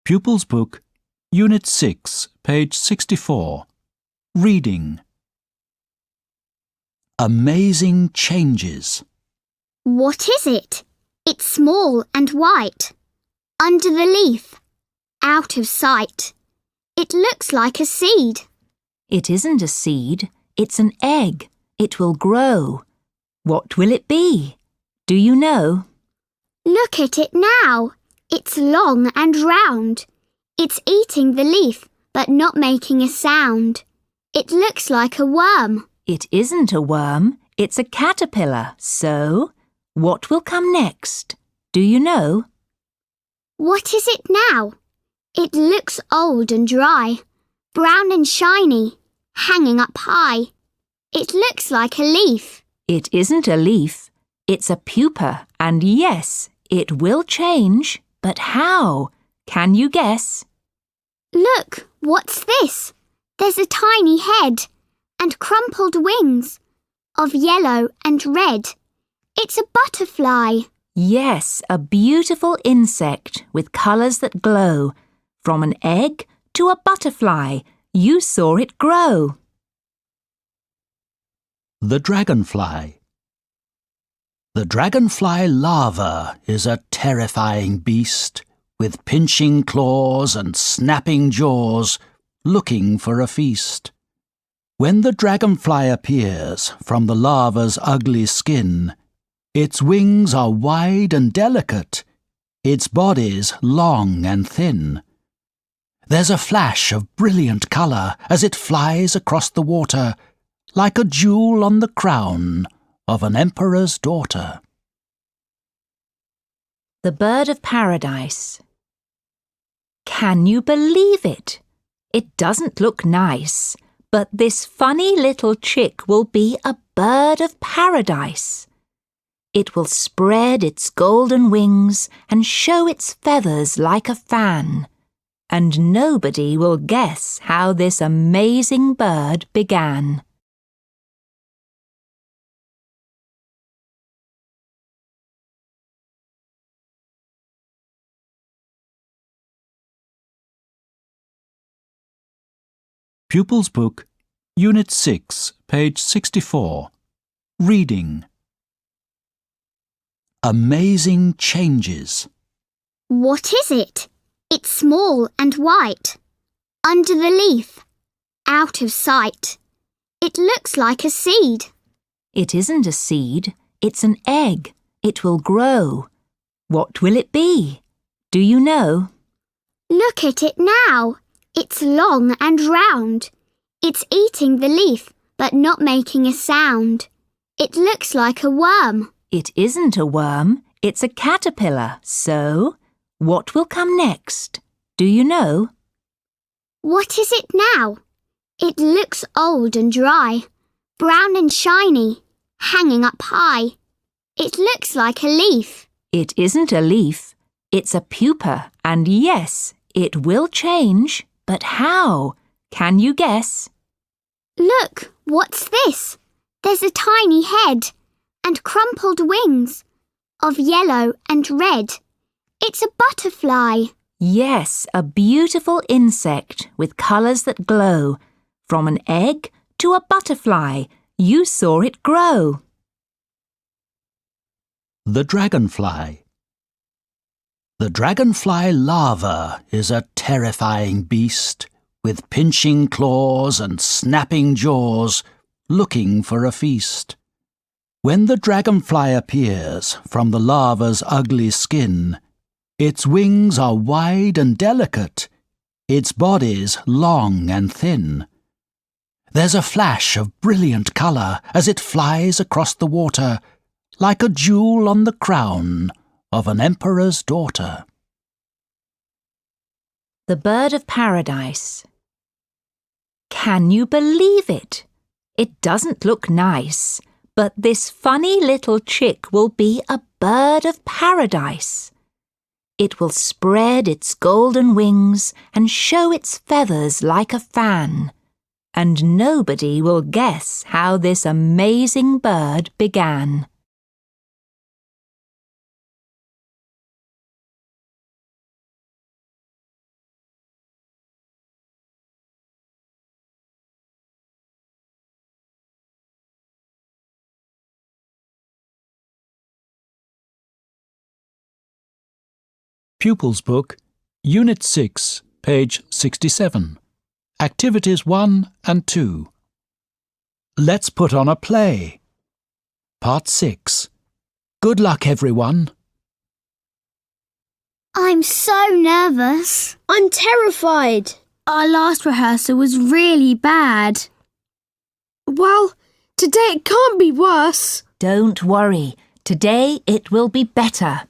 Pupils Book, Unit 6, page 64. Reading. Amazing changes. What is it? It's small and white. Under the leaf. Out of sight. It looks like a seed. It isn't a seed, it's an egg. It will grow. What will it be? Do you know? Look at it now. It's long and round. It's eating the leaf, but not making a sound. It looks like a worm. It isn't a worm, it's a caterpillar. So, what will come next? Do you know? What is it now? It looks old and dry, brown and shiny, hanging up high. It looks like a leaf. It isn't a leaf, it's a pupa, and yes, it will change. But how? Can you guess? Look, what's this? There's a tiny head and crumpled wings of yellow and red. It's a butterfly. Yes, a beautiful insect with colours that glow. From an egg to a butterfly, you saw it grow. The dragonfly. The dragonfly larva is a terrifying beast with pinching claws and snapping jaws, looking for a feast. When the dragonfly appears from the larva's ugly skin, its wings are wide and delicate, its body's long and thin. There's a flash of brilliant colour as it flies across the water, like a jewel on the crown of an emperor's daughter. The bird of paradise. Can you believe it? It doesn't look nice, but this funny little chick will be a bird of paradise. It will spread its golden wings and show its feathers like a fan, and nobody will guess how this amazing bird began. Pupils Book, Unit 6, page 64. Reading. Amazing changes. What is it? It's small and white. Under the leaf. Out of sight. It looks like a seed. It isn't a seed, it's an egg. It will grow. What will it be? Do you know? Look at it now. It's long and round. It's eating the leaf, but not making a sound. It looks like a worm. It isn't a worm, it's a caterpillar. So, what will come next? Do you know? What is it now? It looks old and dry, brown and shiny, hanging up high. It looks like a leaf. It isn't a leaf, it's a pupa, and yes, it will change. But how? Can you guess? Look, what's this? There's a tiny head and crumpled wings of yellow and red. It's a butterfly. Yes, a beautiful insect with colours that glow. From an egg to a butterfly, you saw it grow. The dragonfly. The dragonfly larva is a terrifying beast with pinching claws and snapping jaws, looking for a feast. When the dragonfly appears from the larva's ugly skin, its wings are wide and delicate, its body's long and thin. There's a flash of brilliant colour as it flies across the water, like a jewel on the crown of an emperor's daughter. The bird of paradise. Can you believe it? It doesn't look nice, but this funny little chick will be a bird of paradise. It will spread its golden wings and show its feathers like a fan, and nobody will guess how this amazing bird began. Pupils Book, Unit 6, page 67. Activities 1 and 2. Let's put on a play. Part 6. Good luck, everyone. I'm so nervous. I'm terrified. Our last rehearsal was really bad. Well, today it can't be worse. Don't worry. Today it will be better.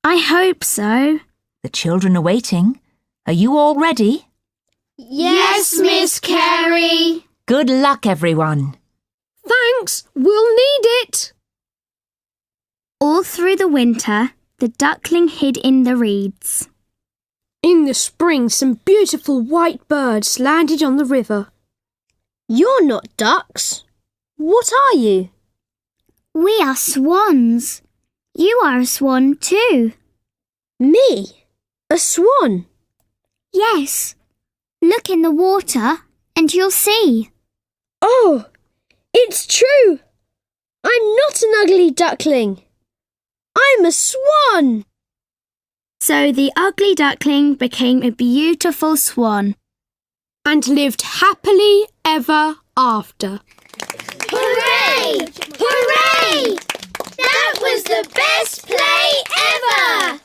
I hope so. The children are waiting. Are you all ready? Yes, Miss Carey. Good luck, everyone. Thanks, we'll need it. All through the winter, the duckling hid in the reeds. In the spring, some beautiful white birds landed on the river. You're not ducks. What are you? We are swans. You are a swan too. Me? A swan? Yes. Look in the water and you'll see. Oh, it's true. I'm not an ugly duckling. I'm a swan. So the ugly duckling became a beautiful swan. And lived happily ever after. Hooray! Hooray! That was the best play ever!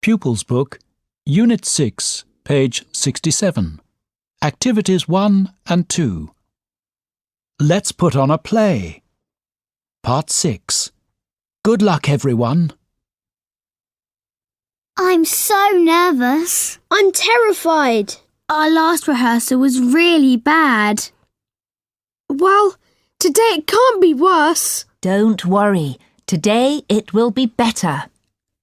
Pupils Book, Unit 6, page 67. Activities 1 and 2. Let's put on a play. Part 6. Good luck, everyone. I'm so nervous. I'm terrified. Our last rehearsal was really bad. Well, today it can't be worse. Don't worry. Today it will be better.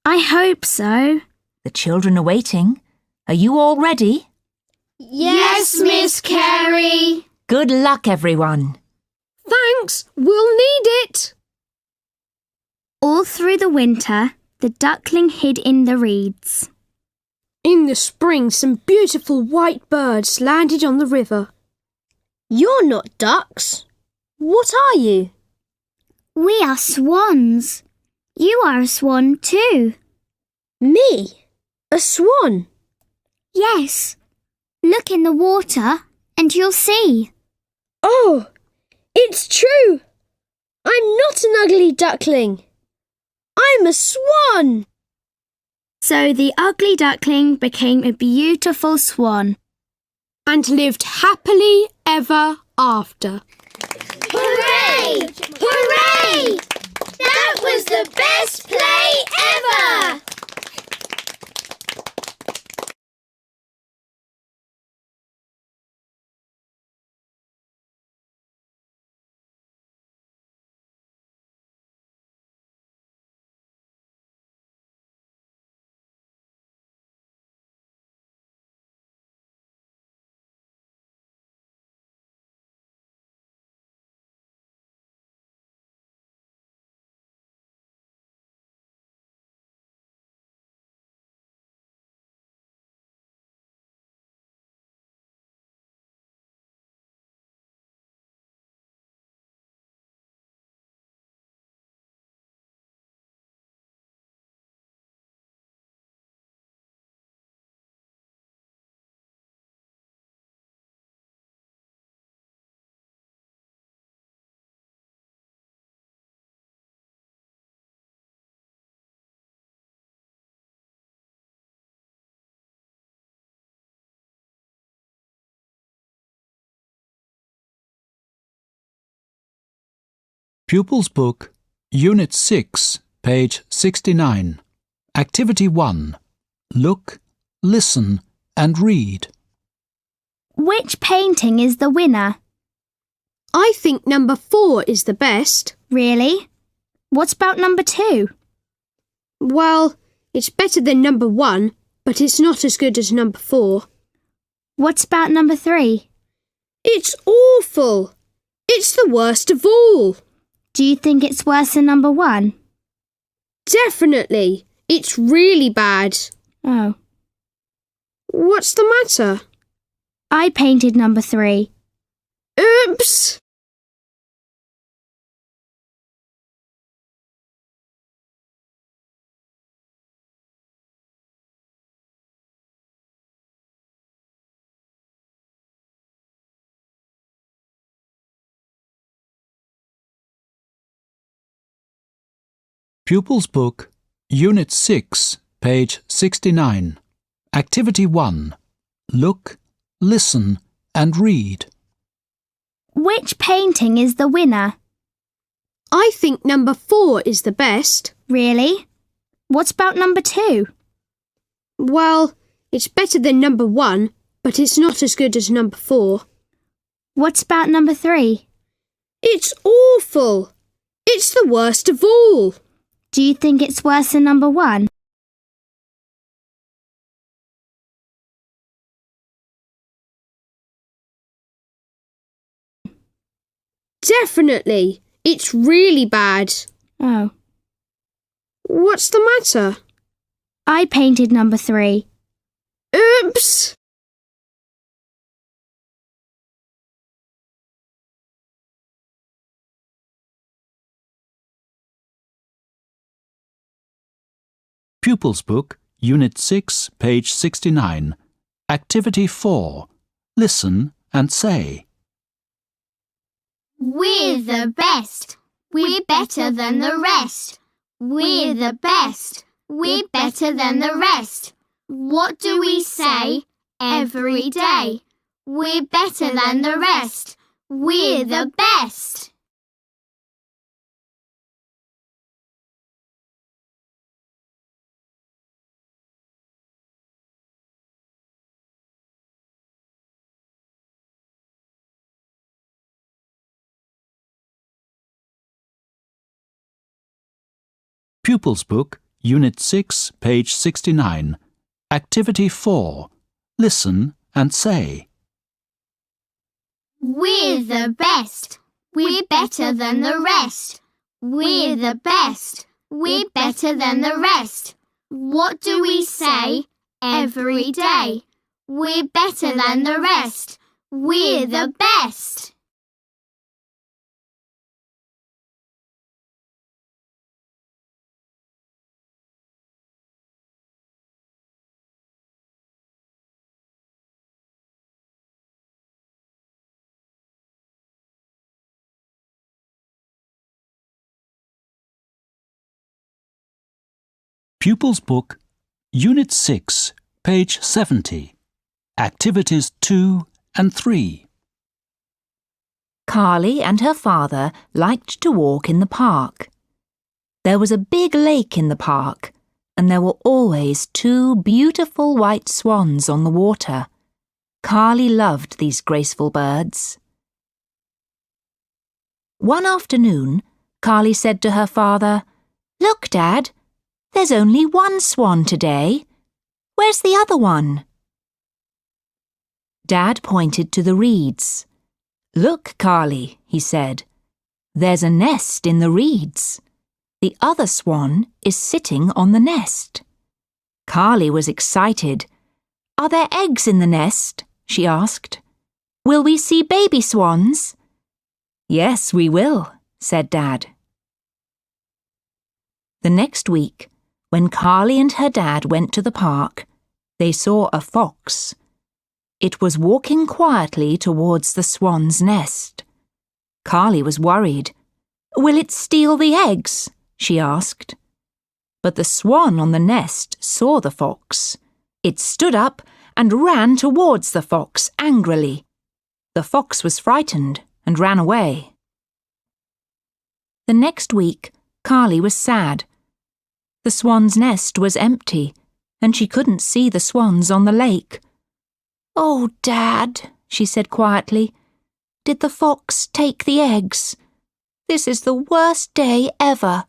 I hope so. The children are waiting. Are you all ready? Yes, Miss Carey. Good luck, everyone. Thanks, we'll need it. All through the winter, the duckling hid in the reeds. In the spring, some beautiful white birds landed on the river. You're not ducks. What are you? We are swans. You are a swan too. Me? A swan? Yes. Look in the water and you'll see. Oh, it's true. I'm not an ugly duckling. I'm a swan. So the ugly duckling became a beautiful swan. And lived happily ever after. Hooray! Hooray! That was the best play ever! Pupils Book, Unit 6, page 69. Activity 1. Look, listen and read. Which painting is the winner? I think number 4 is the best. Really? What about number 2? Well, it's better than number 1, but it's not as good as number 4. What about number 3? It's awful. It's the worst of all. Do you think it's worse than number 1? Definitely. It's really bad. Oh. What's the matter? I painted number 3. Oops! Pupils Book, Unit 6, page 69. Activity 1. Look, listen and read. Which painting is the winner? I think number 4 is the best. Really? What about number 2? Well, it's better than number 1, but it's not as good as number 4. What about number 3? It's awful. It's the worst of all. Do you think it's worse than number 1? Definitely. It's really bad. Oh. What's the matter? I painted number 3. Oops! Pupils Book, Unit 6, page 69. Activity 4. Listen and say. We're the best. We're better than the rest. We're the best. We're better than the rest. What do we say every day? We're better than the rest. We're the best. Pupils Book, Unit 6, page 69. Activity 4. Listen and say. We're the best. We're better than the rest. We're the best. We're better than the rest. What do we say every day? We're better than the rest. We're the best. Pupils Book, Unit 6, page 70. Activities 2 and 3. Carly and her father liked to walk in the park. There was a big lake in the park, and there were always 2 beautiful white swans on the water. Carly loved these graceful birds. One afternoon, Carly said to her father, "Look, Dad, there's only 1 swan today. Where's the other one?" Dad pointed to the reeds. "Look, Carly," he said. "There's a nest in the reeds. The other swan is sitting on the nest." Carly was excited. "Are there eggs in the nest?" she asked. "Will we see baby swans?" "Yes, we will," said Dad. The next week, when Carly and her dad went to the park, they saw a fox. It was walking quietly towards the swan's nest. Carly was worried. "Will it steal the eggs?" she asked. But the swan on the nest saw the fox. It stood up and ran towards the fox angrily. The fox was frightened and ran away. The next week, Carly was sad. The swan's nest was empty, and she couldn't see the swans on the lake. "Oh, Dad," she said quietly, "did the fox take the eggs? This is the worst day ever."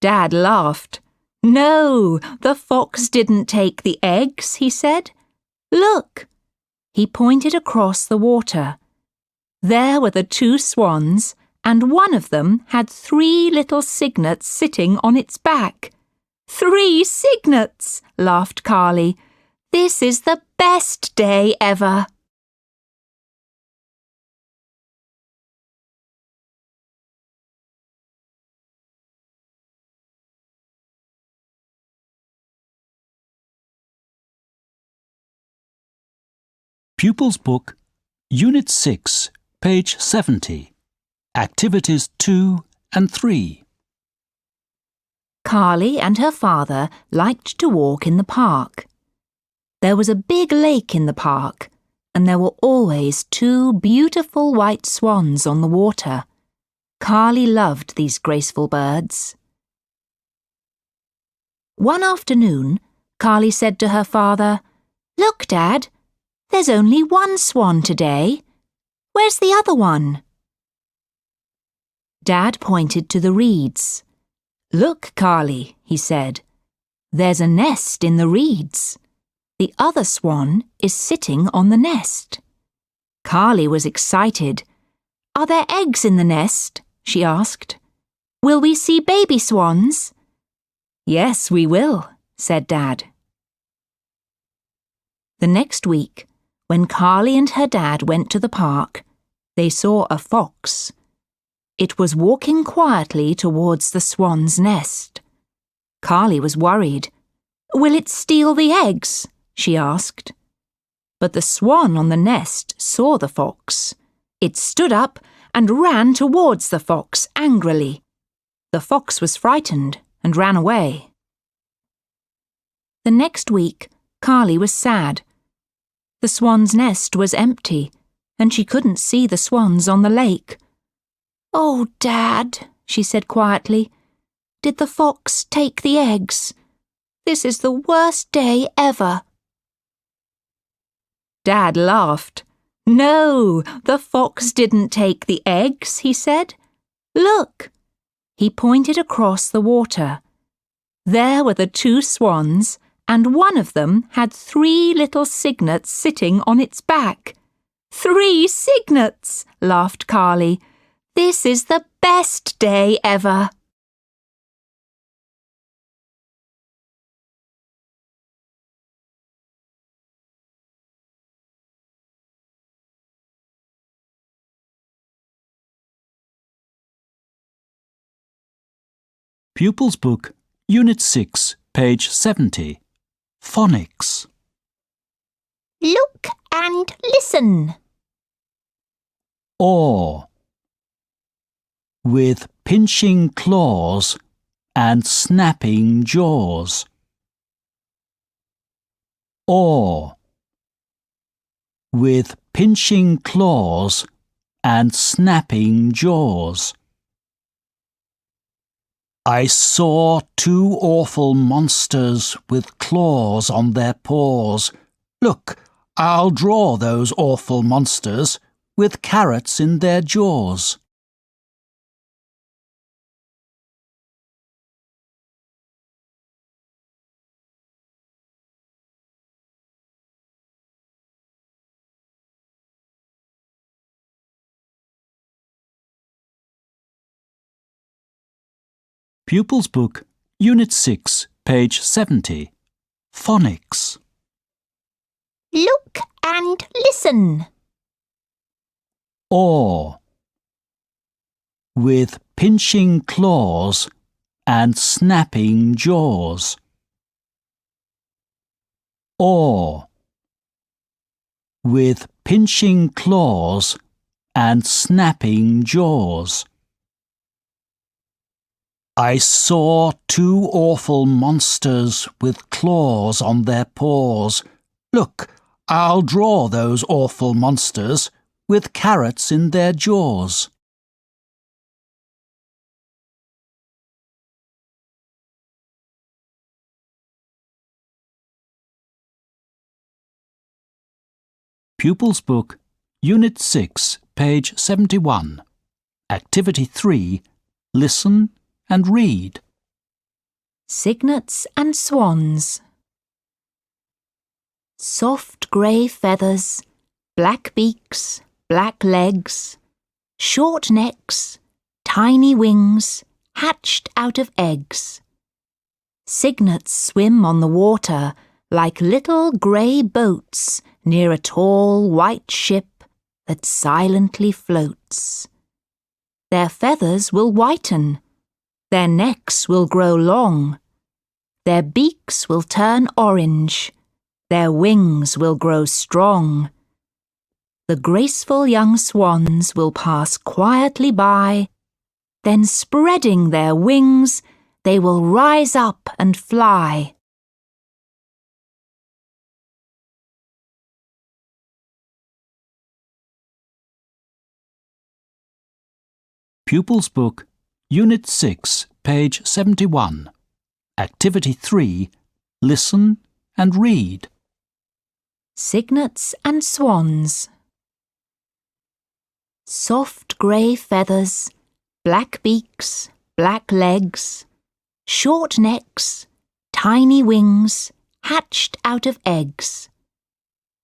Dad laughed. "No, the fox didn't take the eggs," he said. "Look." He pointed across the water. There were the 2 swans and one of them had 3 little cygnets sitting on its back. 3 cygnets, laughed Carly. This is the best day ever. Pupils Book, Unit 6, page 70. Activities 2 and 3. Carly and her father liked to walk in the park. There was a big lake in the park, and there were always 2 beautiful white swans on the water. Carly loved these graceful birds. One afternoon, Carly said to her father, "Look, Dad, there's only 1 swan today. Where's the other one?" Dad pointed to the reeds. "Look, Carly," he said. "There's a nest in the reeds. The other swan is sitting on the nest." Carly was excited. "Are there eggs in the nest?" she asked. "Will we see baby swans?" "Yes, we will," said Dad. The next week, when Carly and her dad went to the park, they saw a fox. It was walking quietly towards the swan's nest. Carly was worried. "Will it steal the eggs?" she asked. But the swan on the nest saw the fox. It stood up and ran towards the fox angrily. The fox was frightened and ran away. The next week, Carly was sad. The swan's nest was empty, and she couldn't see the swans on the lake. "Oh, Dad," she said quietly, "did the fox take the eggs? This is the worst day ever." Dad laughed. "No, the fox didn't take the eggs," he said. "Look." He pointed across the water. There were the 2 swans, and one of them had 3 little cygnets sitting on its back. 3 cygnets, laughed Carly. This is the best day ever. Pupils Book, Unit 6, page 70. Phonics. Look and listen. Oar. With pinching claws and snapping jaws. Oar. With pinching claws and snapping jaws. I saw 2 awful monsters with claws on their paws. Look, I'll draw those awful monsters with carrots in their jaws. Pupils Book, Unit 6, page 70. Phonics. Look and listen. Oar. With pinching claws and snapping jaws. Oar. With pinching claws and snapping jaws. I saw 2 awful monsters with claws on their paws. Look, I'll draw those awful monsters with carrots in their jaws. Pupils Book, Unit 6, page 71. Activity 3, Listen and read. Cygnets and swans. Soft grey feathers, black beaks, black legs, short necks, tiny wings, hatched out of eggs. Cygnets swim on the water like little grey boats near a tall white ship that silently floats. Their feathers will whiten, their necks will grow long, their beaks will turn orange, their wings will grow strong. The graceful young swans will pass quietly by, then spreading their wings, they will rise up and fly. Pupils Book, Unit 6, page 71. Activity 3. Listen and read. Cygnets and swans. Soft grey feathers, black beaks, black legs, short necks, tiny wings, hatched out of eggs.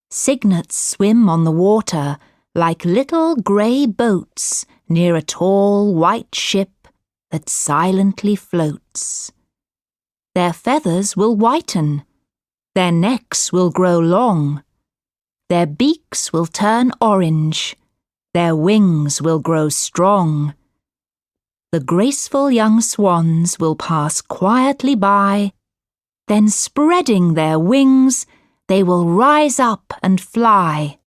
Cygnets swim on the water like little grey boats near a tall white ship that silently floats. Their feathers will whiten, their necks will grow long, their beaks will turn orange, their wings will grow strong. The graceful young swans will pass quietly by, then spreading their wings, they will rise up and fly.